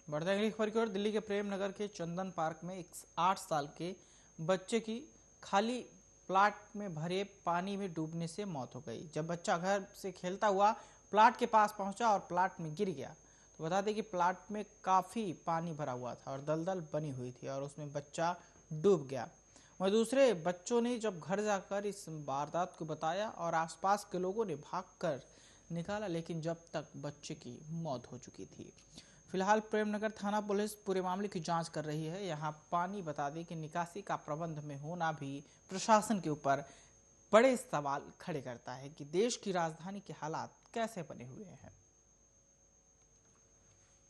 बढ़ते अगली खबर की ओर। दिल्ली के प्रेम नगर के चंदन पार्क में एक 8 साल के बच्चे की खाली प्लाट में भरे पानी में डूबने से मौत हो गई। जब बच्चा घर से खेलता हुआ प्लाट के पास पहुंचा और प्लाट में गिर गया तो बता दें कि प्लाट में काफी पानी भरा हुआ था और दलदल बनी हुई थी और उसमें बच्चा डूब गया। वहीं दूसरे बच्चों ने जब घर जाकर इस वारदात को बताया और आसपास के लोगों ने भागकर निकाला, लेकिन जब तक बच्चे की मौत हो चुकी थी। फिलहाल प्रेमनगर थाना पुलिस पूरे मामले की जांच कर रही है। यहां पानी बता दें कि निकासी का प्रबंध में होना भी प्रशासन के ऊपर बड़े सवाल खड़े करता है कि देश की राजधानी के हालात कैसे बने हुए हैं।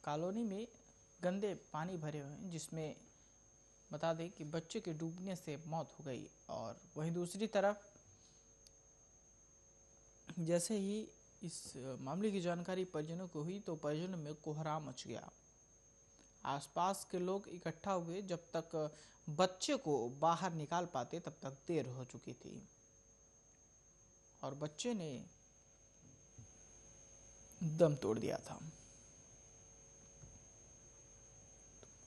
कॉलोनी में गंदे पानी भरे हुए हैं, जिसमें बता दें कि बच्चे के डूबने से मौत हो गई। और वहीं दूसरी तरफ जैसे ही इस मामले की जानकारी परिजनों को हुई तो परिजनों में कोहराम मच गया। आसपास के लोग इकट्ठा हुए। जब तक बच्चे को बाहर निकाल पाते तब तक देर हो चुकी थी और बच्चे ने दम तोड़ दिया था।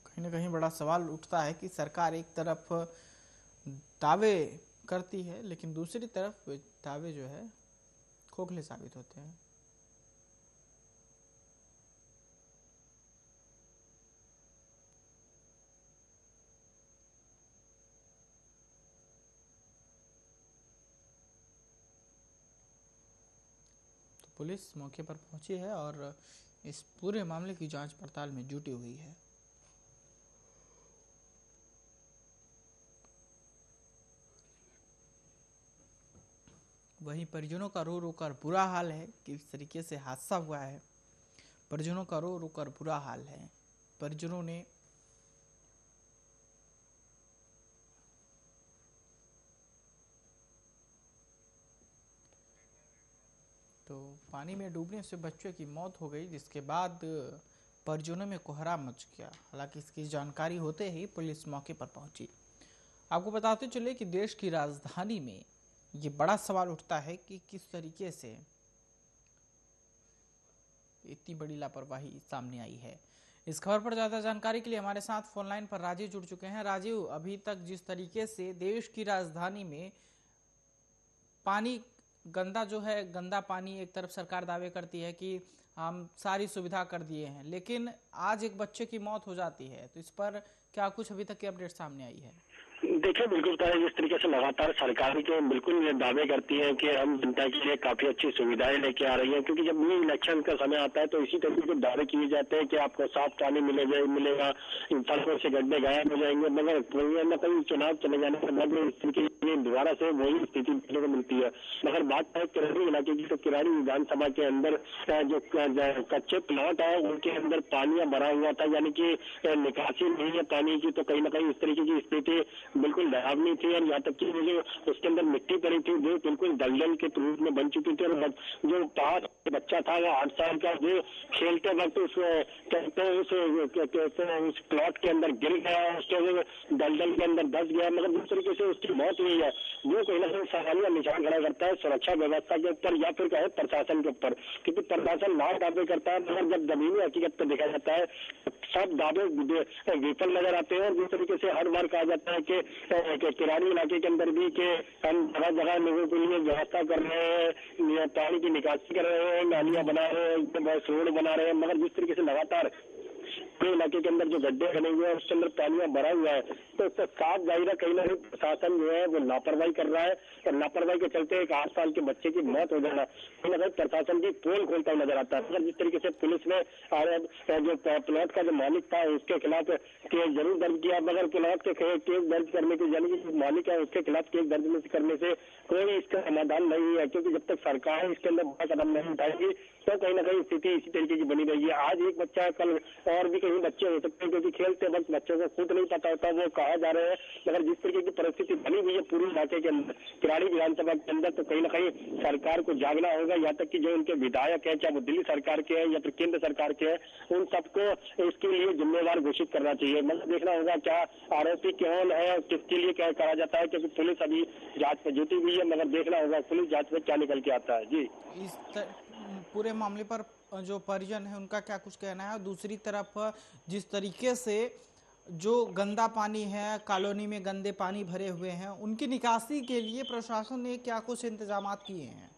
कहीं ना कहीं बड़ा सवाल उठता है कि सरकार एक तरफ दावे करती है लेकिन दूसरी तरफ दावे जो है खोखले साबित होते हैं। तो पुलिस मौके पर पहुंची है और इस पूरे मामले की जांच पड़ताल में जुटी हुई है। वहीं परिजनों का रो रो कर बुरा हाल है। किस तरीके से हादसा हुआ है, परिजनों का रो रो कर बुरा हाल है। परिजनों ने तो पानी में डूबने से बच्चे की मौत हो गई, जिसके बाद परिजनों में कोहराम मच गया। हालांकि इसकी जानकारी होते ही पुलिस मौके पर पहुंची। आपको बताते चले कि देश की राजधानी में ये बड़ा सवाल उठता है कि किस तरीके से इतनी बड़ी लापरवाही सामने आई है। इस खबर पर ज्यादा जानकारी के लिए हमारे साथ फोन लाइन पर राजीव जुड़ चुके हैं। राजीव, अभी तक जिस तरीके से देश की राजधानी में पानी गंदा जो है, गंदा पानी, एक तरफ सरकार दावे करती है कि हम सारी सुविधा कर दिए हैं, लेकिन आज एक बच्चे की मौत हो जाती है, तो इस पर क्या कुछ अभी तक की अपडेट सामने आई है? देखिए, बिल्कुल है। जिस तरीके से लगातार सरकार जो बिल्कुल ये दावे करती है कि हम जनता के लिए काफी अच्छी सुविधाएं लेके आ रही हैं, क्योंकि जब ये इलेक्शन का समय आता है तो इसी तरीके के दावे किए जाते हैं कि आपको साफ पानी मिलेगा, इन सड़कों से गड्ढे गायब हो जाएंगे, मगर कहीं न कहीं चुनाव चले जाने के बाद में स्थिति दोबारा से वही स्थिति देखने को मिलती है। मगर बात है किराड़ी इलाके की, तो किराड़ी विधानसभा के अंदर जो कच्चे प्लॉट है उनके अंदर पानी भरा हुआ था, यानी कि निकासी नहीं है पानी की। तो कहीं ना कहीं इस तरीके की स्थिति बिल्कुल डरावनी थी और यहाँ तक कि जो उसके अंदर मिट्टी पड़ी थी वो बिल्कुल दलदल के रूप में बन चुकी थी। और जो 5 बच्चा था वो 8 साल का, वो खेलते वक्त उस प्लॉट के अंदर गिर गया, उसके दलदल के अंदर धंस गया, मगर जिस तरीके से उसकी मौत हुई है वो कहीं ना कहीं सवालिया निशान खड़ा करता है सुरक्षा व्यवस्था के ऊपर या फिर कहे प्रशासन के ऊपर, क्योंकि प्रशासन लाख दावे करता है मगर जब जमीनी हकीकत पर देखा जाता है सब दावे विफल नजर आते हैं। और जिस तरीके से हर बार कहा जाता है कि किराड़ी इलाके के अंदर भी कि हम जगह जगह लोगों के लिए व्यवस्था कर रहे हैं, पानी की निकासी कर रहे हैं, नालियां बना रहे हैं, रोड बना रहे हैं, मगर जिस तरीके से लगातार इलाके के अंदर जो गड्ढे बने हुए हैं उसके अंदर पानी भरा हुआ है, तो उसका साफ जाहिर कहीं ना कहीं प्रशासन जो है वो लापरवाही कर रहा है। और लापरवाही के चलते एक 8 साल के बच्चे की मौत हो जाना कहीं ना कहीं प्रशासन की पोल खोलता हुआ नजर आता है। मगर जिस तरीके से पुलिस ने जो प्लॉट का जो मालिक था उसके खिलाफ केस जरूर दर्ज किया, मगर प्लॉट के केस दर्ज करने के, यानी कि मालिक है उसके खिलाफ केस दर्ज करने से कोई इसका समाधान नहीं है, क्योंकि जब तक सरकार इसके अंदर बड़ा कदम नहीं उठाएगी तो कहीं ना कहीं स्थिति इसी तरीके की बनी रहेगी। आज एक बच्चा, कल और भी कहीं बच्चे हो सकते हैं, क्योंकि खेलते वक्त बच्चों को खुद नहीं पता होता वो कहा जा रहे हैं। मगर जिस तरीके की परिस्थिति बनी हुई है पूरे इलाके के अंदर, किराड़ी विधानसभा के अंदर, तो कहीं ना कहीं सरकार को जागना होगा। यहाँ तक कि जो उनके विधायक है, चाहे वो दिल्ली सरकार के हैं या फिर केंद्र सरकार के हैं, उन सबको इसके लिए जिम्मेवार घोषित करना चाहिए। मतलब देखना होगा क्या आरोपी कौन है, किसके लिए क्या करा जाता है, क्योंकि पुलिस अभी जांच में जुटी हुई है, मगर देखना होगा पुलिस जांच में क्या निकल के आता है। जी, इस पूरे मामले पर जो परिजन है उनका क्या कुछ कहना है, और दूसरी तरफ जिस तरीके से जो गंदा पानी है, कॉलोनी में गंदे पानी भरे हुए हैं, उनकी निकासी के लिए प्रशासन ने क्या कुछ इंतजामात किए हैं?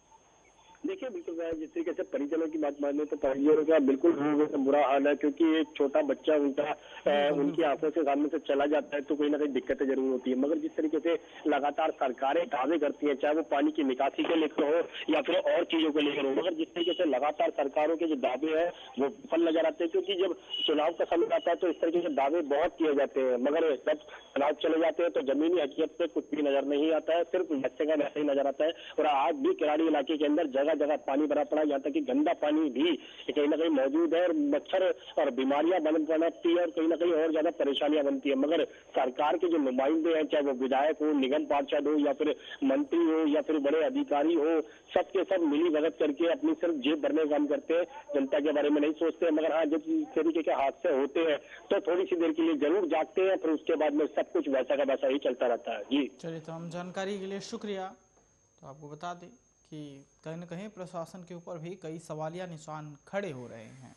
देखिए बिल्कुल जिस तरीके से परिजनों की बात माने तो परिजनों का बिल्कुल बुरा हाल है, क्योंकि एक छोटा बच्चा उनकी आंखों से सामने से चला जाता है तो कहीं ना कहीं दिक्कतें जरूर होती है। मगर जिस तरीके से लगातार सरकारें दावे करती हैं, चाहे वो पानी की निकासी को लेकर हो या फिर और चीजों को लेकर हो, मगर जिस तरीके से लगातार सरकारों के जो दावे हैं वो विफल नजर आते हैं। क्योंकि जब चुनाव का समय आता है तो इस तरीके से दावे बहुत किए जाते हैं, मगर जब चुनाव चले जाते हैं तो जमीनी हकीकत पे कुछ भी नजर नहीं आता है, सिर्फ वैसे का वैसे ही नजर आता है। और आज भी किराड़ी इलाके के अंदर जगह जगह पानी भरा पड़ा, यहाँ तक कि गंदा पानी भी कहीं ना कहीं मौजूद है और मच्छर और बीमारियां बनती है और कहीं ना कहीं और ज्यादा परेशानियां बनती है। मगर सरकार के जो नुमाइंदे हैं, चाहे वो विधायक हो, निगम पार्षद हो या फिर मंत्री हो या फिर बड़े अधिकारी हो, सबके सब मिली भगत करके अपनी सिर्फ जेब भरने का काम करते हैं, जनता के बारे में नहीं सोचते। मगर हाँ, जब इस तरीके के हादसे होते हैं तो थोड़ी सी देर के लिए जरूर जागते हैं, फिर उसके बाद में सब कुछ वैसा का वैसा ही चलता रहता है। जी चलिए, तो हम जानकारी के लिए शुक्रिया। तो आपको बता दें कि कहीं न कहीं प्रशासन के ऊपर भी कई सवालिया निशान खड़े हो रहे हैं।